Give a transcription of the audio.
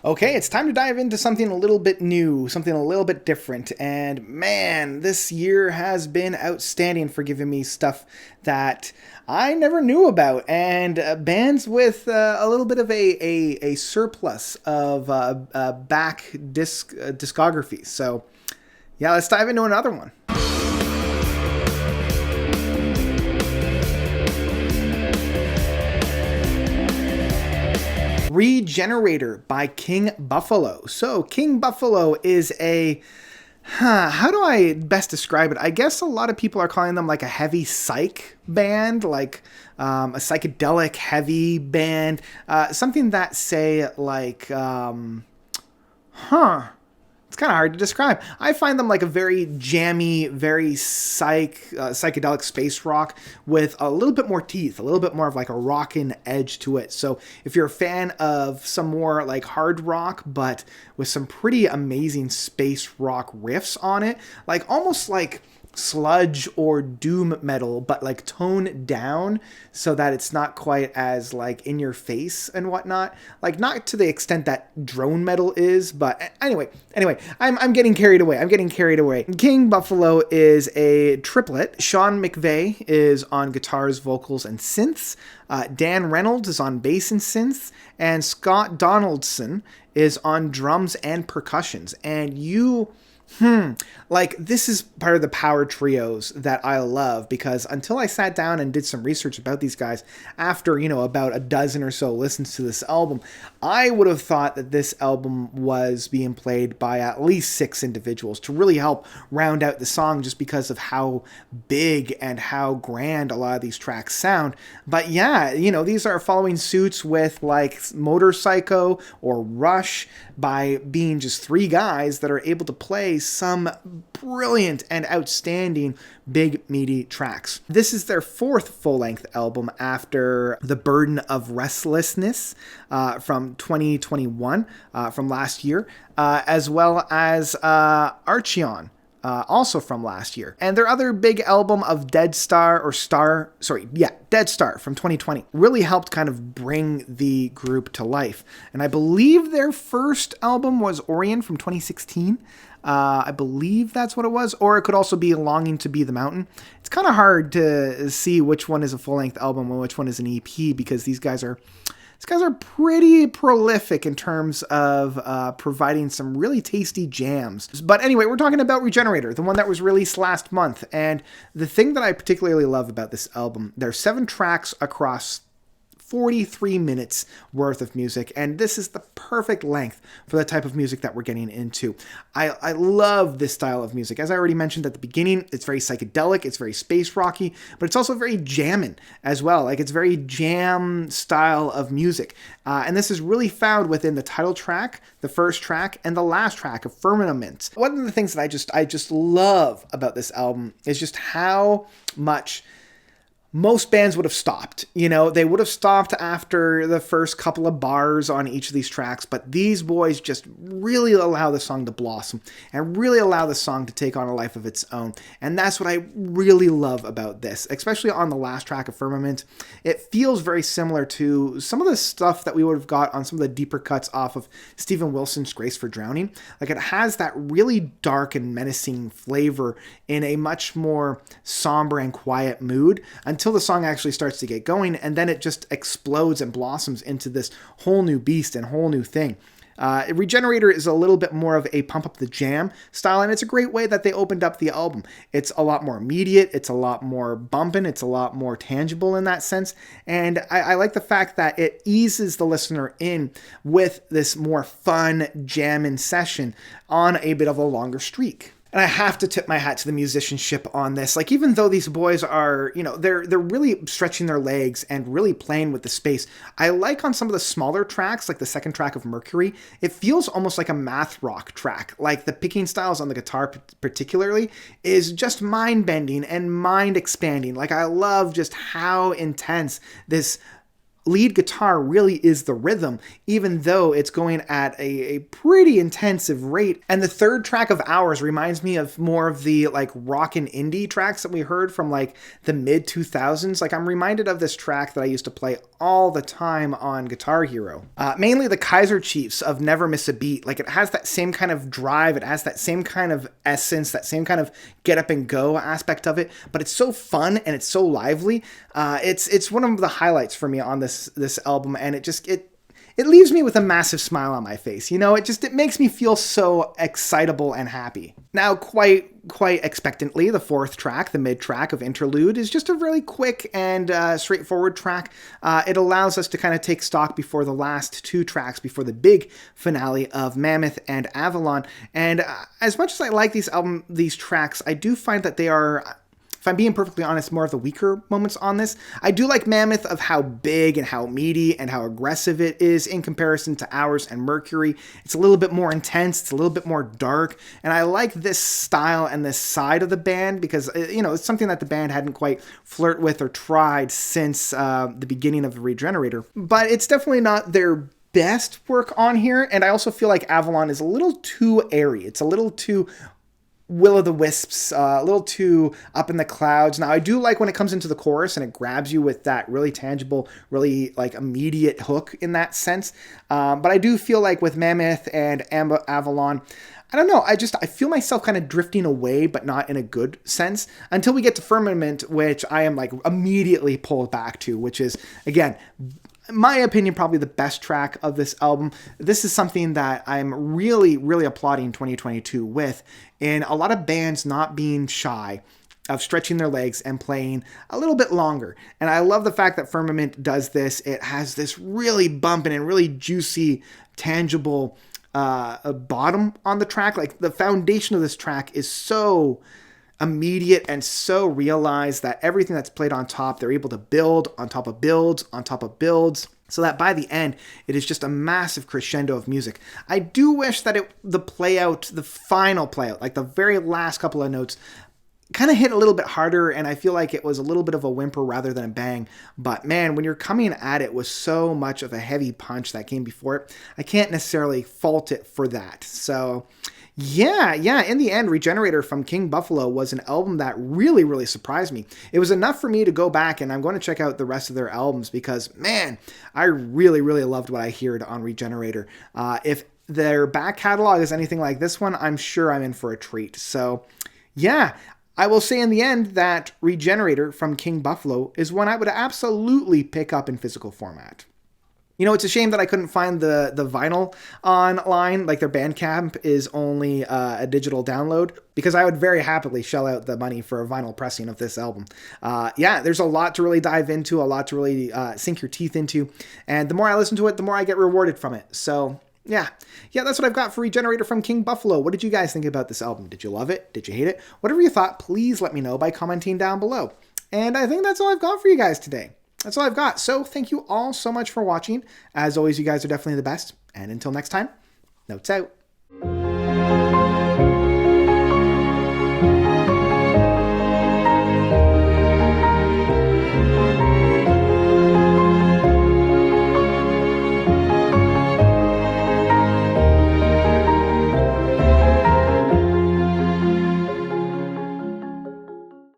Okay, it's time to dive into something a little bit new, something a little bit different. And man, this year has been outstanding for giving me stuff that I never knew about, and bands with a little bit of a surplus of back discography. So, yeah, let's dive into another one. Regenerator by King Buffalo. So King Buffalo is how do I best describe it? I guess a lot of people are calling them like a heavy psych band, like a psychedelic heavy band, something that say like, it's kind of hard to describe. I find them like a very jammy, very psychedelic space rock with a little bit more teeth, a little bit more of like a rockin' edge to it. So if you're a fan of some more like hard rock, but with some pretty amazing space rock riffs on it, like almost like sludge or doom metal, but like toned down so that it's not quite as like in your face and whatnot, like not to the extent that drone metal is, but anyway, I'm getting carried away. King Buffalo is a triplet. Sean McVeigh is on guitars, vocals, and synths. Dan Reynolds is on bass and synths, and Scott Donaldson is on drums and percussions. And like this is part of the power trios that I love, because until I sat down and did some research about these guys after, about a dozen or so listens to this album, I would have thought that this album was being played by at least 6 individuals to really help round out the song, just because of how big and how grand a lot of these tracks sound. But yeah, these are following suits with like Motorpsycho or Rush by being just 3 guys that are able to play some brilliant and outstanding big meaty tracks. This is their 4th full-length album after The Burden of Restlessness from 2021, from last year, as well as Archeon, also from last year. And their other big album of Dead Star from 2020 really helped kind of bring the group to life. And I believe their first album was Orion from 2016. I believe that's what it was, or it could also be Longing to Be the Mountain. It's kind of hard to see which one is a full-length album and which one is an EP, because these guys are pretty prolific in terms of providing some really tasty jams. But anyway, we're talking about Regenerator, the one that was released last month. And the thing that I particularly love about this album, there's 7 tracks across 43 minutes worth of music, and this is the perfect length for the type of music that we're getting into. I love this style of music. As I already mentioned at the beginning, it's very psychedelic, it's very space rocky, but it's also very jammin' as well. Like, it's very jam style of music. And this is really found within the title track, the first track, and the last track of Firmament. One of the things that I just love about this album is just how much most bands would have stopped. They would have stopped after the first couple of bars on each of these tracks, but these boys just really allow the song to blossom and really allow the song to take on a life of its own. And that's what I really love about this, especially on the last track of Firmament. It feels very similar to some of the stuff that we would have got on some of the deeper cuts off of Steven Wilson's Grace for Drowning. Like, it has that really dark and menacing flavor in a much more somber and quiet mood until the song actually starts to get going, and then it just explodes and blossoms into this whole new beast and whole new thing. Regenerator is a little bit more of a pump up the jam style, and it's a great way that they opened up the album. It's a lot more immediate, it's a lot more bumping, it's a lot more tangible in that sense, and I like the fact that it eases the listener in with this more fun jamming session on a bit of a longer streak. And I have to tip my hat to the musicianship on this. Like, even though these boys are, they're really stretching their legs and really playing with the space. I like on some of the smaller tracks, like the second track of Mercury, it feels almost like a math rock track. Like, the picking styles on the guitar particularly is just mind-bending and mind-expanding. Like, I love just how intense this lead guitar really is the rhythm, even though it's going at a pretty intensive rate. And the third track of Hours reminds me of more of the like rock and indie tracks that we heard from like the mid 2000s. Like I'm reminded of this track that I used to play all the time on Guitar Hero. Mainly the Kaiser Chiefs of Never Miss a Beat. Like it has that same kind of drive, it has that same kind of essence, that same kind of get up and go aspect of it, but it's so fun and it's so lively. It's one of the highlights for me on this album, and it leaves me with a massive smile on my face. You know, it makes me feel so excitable and happy. Now, quite expectantly, the fourth track, the mid track of Interlude, is just a really quick and straightforward track. It allows us to kind of take stock before the last two tracks, before the big finale of Mammoth and Avalon. And as much as I like these tracks, I do find that they are, if I'm being perfectly honest, more of the weaker moments on this. I do like Mammoth of how big and how meaty and how aggressive it is in comparison to Hours and Mercury. It's a little bit more intense, it's a little bit more dark, and I like this style and this side of the band because, you know, it's something that the band hadn't quite flirted with or tried since the beginning of the Regenerator. But it's definitely not their best work on here, and I also feel like Avalon is a little too airy. It's a little too will-o'-the-wisps, a little too up in the clouds. Now, I do like when it comes into the chorus and it grabs you with that really tangible, really like immediate hook in that sense. But I do feel like with Mammoth and Avalon, I don't know, I feel myself kind of drifting away, but not in a good sense, until we get to Firmament, which I am like immediately pulled back to, which is, again, in my opinion, probably the best track of this album. This is something that I'm really, really applauding 2022 with, in a lot of bands not being shy of stretching their legs and playing a little bit longer. And I love the fact that Firmament does this. It has this really bumping and really juicy, tangible bottom on the track. Like the foundation of this track is so immediate and so realized that everything that's played on top, they're able to build on top of builds on top of builds, so that by the end, it is just a massive crescendo of music. I do wish that the final play out, like the very last couple of notes, kind of hit a little bit harder, and I feel like it was a little bit of a whimper rather than a bang. But man, when you're coming at it with so much of a heavy punch that came before it, I can't necessarily fault it for that. So yeah, in the end, Regenerator from King Buffalo was an album that really, really surprised me. It was enough for me to go back, and I'm going to check out the rest of their albums because, man, I really, really loved what I heard on Regenerator. If their back catalog is anything like this one, I'm sure I'm in for a treat. So yeah, I will say in the end that Regenerator from King Buffalo is one I would absolutely pick up in physical format. You know, it's a shame that I couldn't find the vinyl online, like their Bandcamp is only a digital download, because I would very happily shell out the money for a vinyl pressing of this album. Yeah, there's a lot to really dive into, a lot to really sink your teeth into, and the more I listen to it, the more I get rewarded from it. So yeah, that's what I've got for Regenerator from King Buffalo. What did you guys think about this album? Did you love it? Did you hate it? Whatever you thought, please let me know by commenting down below. And I think that's all I've got for you guys today. That's all I've got. So thank you all so much for watching. As always, you guys are definitely the best. And until next time, notes out.